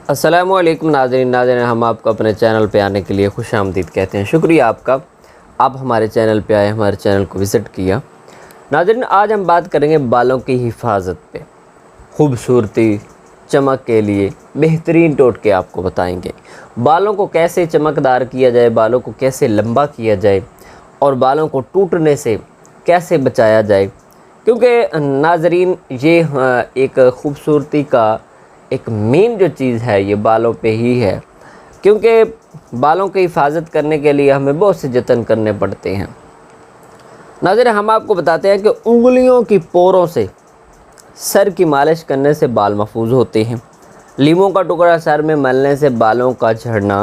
अस्सलामुअलैकुम नाज़रीन, हम आपको अपने चैनल पे आने के लिए खुशामदीद कहते हैं। शुक्रिया आपका, आप हमारे चैनल पे आए, हमारे चैनल को विज़िट किया। नाज़रीन, आज हम बात करेंगे बालों की हिफाजत पे। खूबसूरती, चमक के लिए बेहतरीन टोटके आपको बताएंगे। बालों को कैसे चमकदार किया जाए, बालों को कैसे लंबा किया जाए और बालों को टूटने से कैसे बचाया जाए। क्योंकि नाज़रीन, ये एक खूबसूरती का एक मेन जो चीज़ है ये बालों पे ही है। क्योंकि बालों की हिफाजत करने के लिए हमें बहुत से जतन करने पड़ते हैं। नाज़रीन, हम आपको बताते हैं कि उंगलियों की पोरों से सर की मालिश करने से बाल महफूज होते हैं। लीमों का टुकड़ा सर में मलने से बालों का झड़ना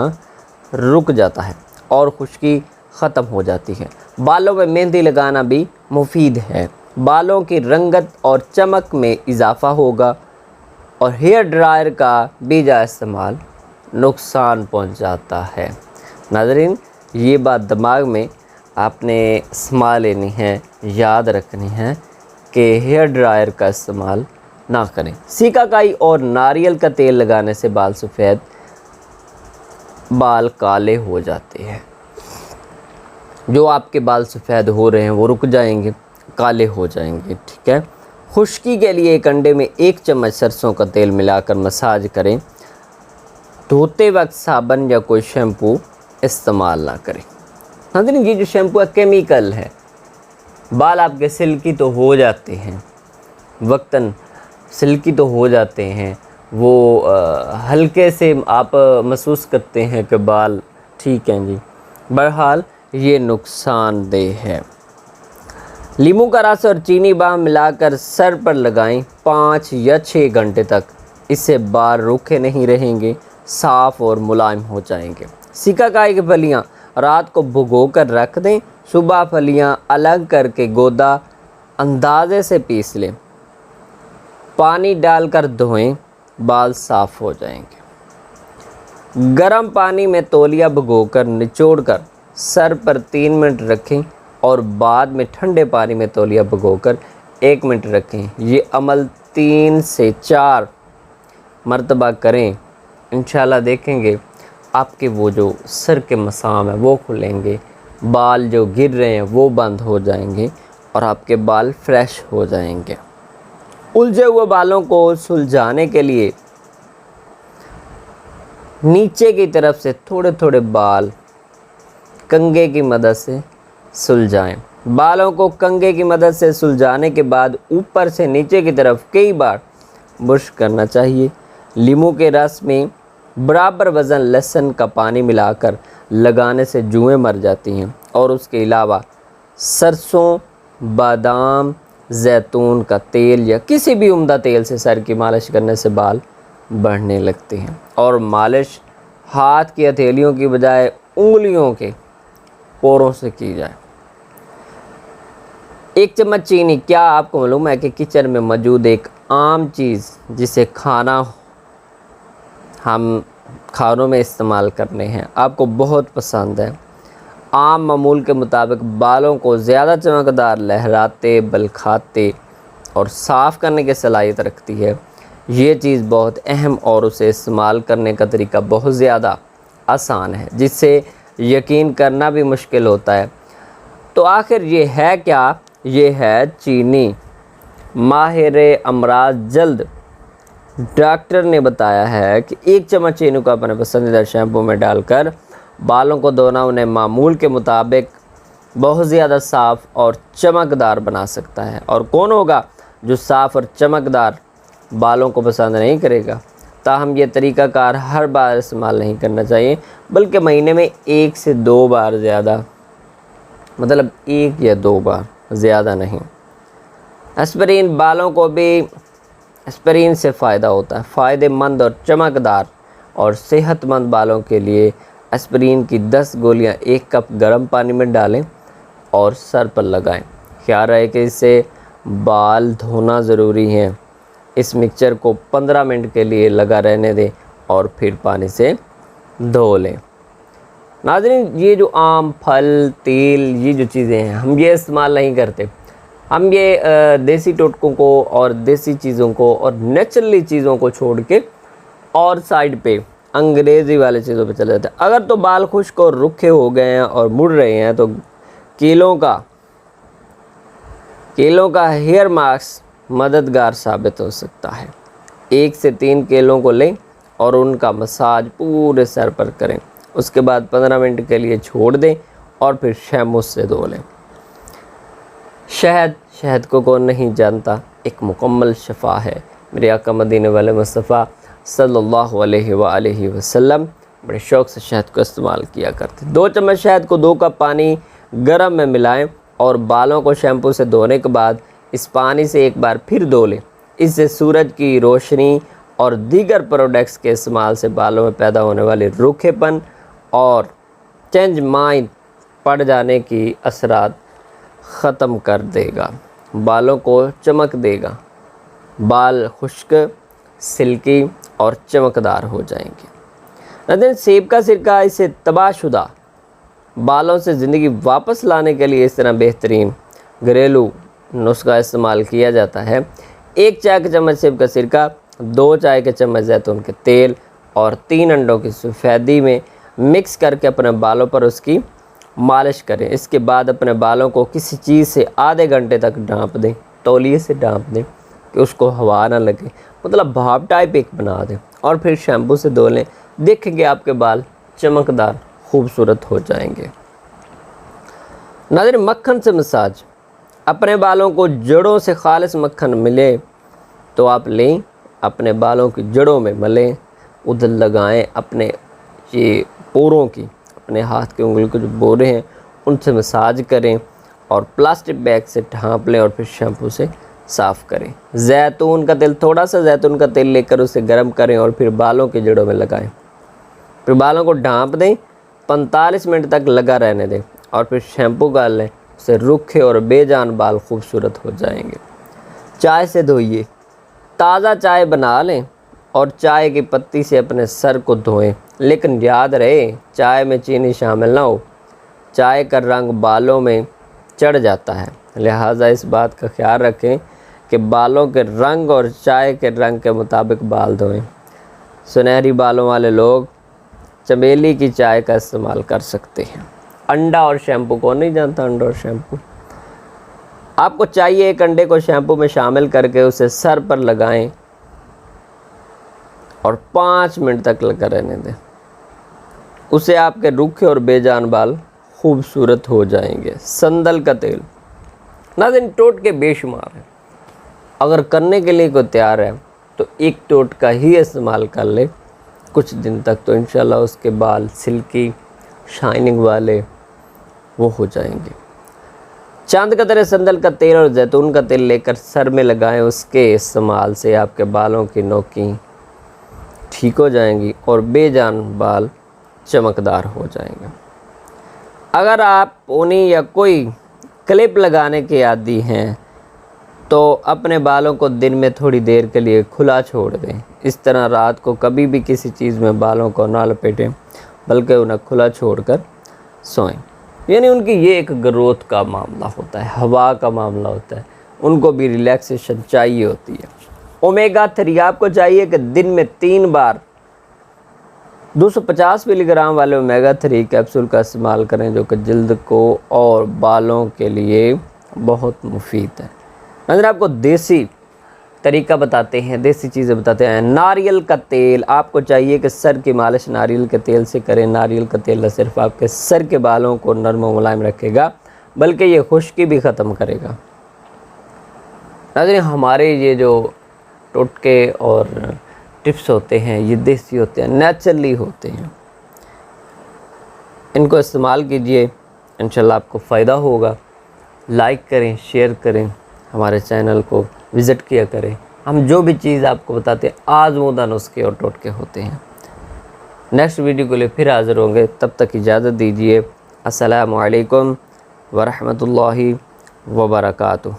रुक जाता है और खुश्की ख़त्म हो जाती है। बालों में मेहंदी लगाना भी मुफीद है। बालों की रंगत और चमक में इजाफ़ा होगा और हेयर ड्रायर का बेजा इस्तेमाल नुकसान पहुंचाता है। नाज़रीन, ये बात दिमाग में आपने समा लेनी है, याद रखनी है कि हेयर ड्रायर का इस्तेमाल ना करें। सीकाकाई और नारियल का तेल लगाने से बाल सफ़ेद, बाल काले हो जाते हैं। जो आपके बाल सफ़ेद हो रहे हैं वो रुक जाएंगे, काले हो जाएंगे। ठीक है। खुश्की के लिए एक अंडे में 1 चम्मच सरसों का तेल मिलाकर मसाज करें। धोते वक्त साबुन या कोई शैम्पू इस्तेमाल ना करें। नाज़रीन, ये जो शैम्पू है केमिकल है। बाल आपके सिल्की तो हो जाते हैं, वक्तन सिल्की तो हो जाते हैं, वो हल्के से आप महसूस करते हैं कि बाल ठीक हैं जी। बहरहाल ये नुकसानदेह है। नींबू का रस और चीनी बाम मिलाकर सर पर लगाएं 5 या 6 घंटे तक। इससे बाल रूखे नहीं रहेंगे, साफ़ और मुलायम हो जाएंगे। सीकाकाई की फलियां रात को भिगो कर रख दें। सुबह फलियां अलग करके गोदा अंदाजे से पीस लें। पानी डालकर धोएं, बाल साफ़ हो जाएंगे। गर्म पानी में तौलिया भिगोकर निचोड़कर सर पर 3 मिनट रखें और बाद में ठंडे पानी में तौलिया भिगोकर 1 मिनट रखें। ये अमल 3 से 4 मरतबा करें। इंशाल्लाह देखेंगे आपके वो जो सर के मसाम है वो खुलेंगे, बाल जो गिर रहे हैं वो बंद हो जाएंगे और आपके बाल फ्रेश हो जाएंगे। उलझे हुए बालों को सुलझाने के लिए नीचे की तरफ से थोड़े थोड़े बाल कंघे की मदद से सुलझाएं। बालों को कंघे की मदद से सुलझाने के बाद ऊपर से नीचे की तरफ कई बार ब्रश करना चाहिए। नींबू के रस में बराबर वज़न लहसुन का पानी मिलाकर लगाने से जुएं मर जाती हैं और उसके अलावा सरसों, बादाम, जैतून का तेल या किसी भी उम्दा तेल से सर की मालिश करने से बाल बढ़ने लगते हैं। और मालिश हाथ की हथेलियों की बजाय उंगलियों के पोरों से की जाए। 1 चम्मच चीनी। क्या आपको मालूम है कि किचन में मौजूद एक आम चीज़ जिसे हम खानों में इस्तेमाल करने हैं, आपको बहुत पसंद है। आम मामूल के मुताबिक बालों को ज़्यादा चमकदार, लहराते, बलखाते और साफ़ करने की सलाहियत रखती है। ये चीज़ बहुत अहम और उसे इस्तेमाल करने का तरीका बहुत ज़्यादा आसान है, जिससे यकीन करना भी मुश्किल होता है। तो आखिर ये है क्या? ये है चीनी। माहिर अमराज जल्द डॉक्टर ने बताया है कि 1 चम्मच चीनी को अपने पसंदीदा शैम्पू में डालकर बालों को धोना उन्हें मामूल के मुताबिक बहुत ज़्यादा साफ़ और चमकदार बना सकता है। और कौन होगा जो साफ़ और चमकदार बालों को पसंद नहीं करेगा? ताहम ये तरीक़ाकार हर बार इस्तेमाल नहीं करना चाहिए, बल्कि महीने में 1 से 2 बार, ज़्यादा मतलब 1 या 2 बार, ज़्यादा नहीं। एस्पिरिन। बालों को भी एस्पिरिन से फ़ायदा होता है। फ़ायदेमंद और चमकदार और सेहतमंद बालों के लिए एस्पिरिन की 10 गोलियां 1 कप गर्म पानी में डालें और सर पर लगाएं। ख्याल रहे कि इससे बाल धोना ज़रूरी है। इस मिक्सचर को 15 मिनट के लिए लगा रहने दें और फिर पानी से धो लें। नाज़रीन, ये जो आम, फल, तेल, ये जो चीज़ें हैं हम ये इस्तेमाल नहीं करते। हम ये देसी टोटकों को और देसी चीज़ों को और नेचुरली चीज़ों को छोड़ के और साइड पे अंग्रेज़ी वाले चीज़ों पे चले जाते हैं। अगर तो बाल खुश्क और रुखे हो गए हैं और मुड़ रहे हैं तो कीलों का हेयर मास्क मददगार साबित हो सकता है। 1 से 3 केलों को लें और उनका मसाज पूरे सर पर करें। उसके बाद 15 मिनट के लिए छोड़ दें और फिर शैम्पू से धो लें। शहद को कौन नहीं जानता, एक मुकम्मल शफा है। मेरे आका मदीने वाले मुस्तफ़ा सल्लल्लाहु अलैहि वसल्लम बड़े शौक़ से शहद को इस्तेमाल किया करते। 2 चम्मच शहद को 2 कप पानी गर्म में मिलाएं और बालों को शैम्पू से धोने के बाद इस पानी से एक बार फिर धो लें। इससे सूरज की रोशनी और दीगर प्रोडक्ट्स के इस्तेमाल से बालों में पैदा होने वाले रूखेपन और चेंज माइंड पड़ जाने की असरात ख़त्म कर देगा, बालों को चमक देगा। बाल खुश्क, सिल्की और चमकदार हो जाएंगे। नाज़रीन, सेब का सिरका इसे तबाहशुदा बालों से ज़िंदगी वापस लाने के लिए इस तरह बेहतरीन घरेलू नुस्खा इस्तेमाल किया जाता है। 1 चाय का चम्मच सेब का सिरका, 2 चाय के चम्मच जैतून के तेल और 3 अंडों की सफ़ेदी में मिक्स करके अपने बालों पर उसकी मालिश करें। इसके बाद अपने बालों को किसी चीज़ से आधे घंटे तक ढाँप दें, तौलिए से ढाँप दें कि उसको हवा ना लगे, मतलब भाप टाइप एक बना दें और फिर शैम्पू से धो लें। देखेंगे आपके बाल चमकदार खूबसूरत हो जाएंगे। नाज़रीन, मक्खन से मसाज, अपने बालों को जड़ों से खालिस मक्खन मिले तो आप लें, अपने बालों की जड़ों में मलें, उधर लगाएं। अपने ये पोरों की, अपने हाथ की उंगली के जो बोरे हैं उनसे मसाज करें और प्लास्टिक बैग से ढाँप लें और फिर शैम्पू से साफ़ करें। जैतून का तेल, थोड़ा सा जैतून का तेल लेकर उसे गर्म करें और फिर बालों की जड़ों में लगाएं। फिर बालों को ढाँप दें, 45 मिनट तक लगा रहने दें और फिर शैम्पू डाल लें। उससे रूखे और बेजान बाल खूबसूरत हो जाएंगे। चाय से धोइए, ताज़ा चाय बना लें और चाय की पत्ती से अपने सर को धोएं, लेकिन याद रहे चाय में चीनी शामिल ना हो। चाय का रंग बालों में चढ़ जाता है, लिहाजा इस बात का ख्याल रखें कि बालों के रंग और चाय के रंग के मुताबिक बाल धोएं। सुनहरी बालों वाले लोग चमेली की चाय का इस्तेमाल कर सकते हैं। अंडा और शैम्पू, कौन नहीं जानता अंडा और शैम्पू। आपको चाहिए 1 अंडे को शैम्पू में शामिल करके उसे सर पर लगाएं और 5 मिनट तक लगा रहने दें। उसे आपके रूखे और बेजान बाल खूबसूरत हो जाएंगे। संदल का तेल, नाज़रीन, टोटके बेशुमार है। अगर करने के लिए कोई तैयार है तो 1 टोटका ही इस्तेमाल कर ले कुछ दिन तक, तो इंशाल्लाह उसके बाल सिल्की शाइनिंग वाले वो हो जाएंगे। चांद का तरह संदल का तेल और जैतून का तेल लेकर सर में लगाएं। उसके इस्तेमाल से आपके बालों की नोकी ठीक हो जाएंगी और बेजान बाल चमकदार हो जाएंगे। अगर आप ऊनी या कोई क्लिप लगाने के आदी हैं तो अपने बालों को दिन में थोड़ी देर के लिए खुला छोड़ दें। इस तरह रात को कभी भी किसी चीज़ में बालों को ना लपेटें, बल्कि उन्हें खुला छोड़कर सोएं। यानी उनकी ये एक ग्रोथ का मामला होता है, हवा का मामला होता है, उनको भी रिलैक्सेशन चाहिए होती है। ओमेगा 3 आपको चाहिए कि दिन में 3 बार 250 मिलीग्राम वाले ओमेगा 3 कैप्सूल का इस्तेमाल करें, जो कि जल्द को और बालों के लिए बहुत मुफीद है। अगर आपको देसी तरीका बताते हैं, देसी चीज़ें बताते हैं। नारियल का तेल, आपको चाहिए कि सर की मालिश नारियल के तेल से करें। नारियल का तेल न सिर्फ आपके सर के बालों को नरम और मुलायम रखेगा, बल्कि ये खुश्की भी ख़त्म करेगा। नाज़रीन, हमारे ये जो टोटके और टिप्स होते हैं ये देसी होते हैं, नेचुरली होते हैं। इनको इस्तेमाल कीजिए, इंशाल्लाह आपको फ़ायदा होगा। लाइक करें, शेयर करें, हमारे चैनल को विज़िट किया करें। हम जो भी चीज़ आपको बताते हैं आज़मूदा नुस्खे और टोटके होते हैं। नेक्स्ट वीडियो के लिए फिर हाज़िर होंगे, तब तक इजाज़त दीजिए। अस्सलामु अलैकुम व रहमतुल्लाहि व बरकातुहू।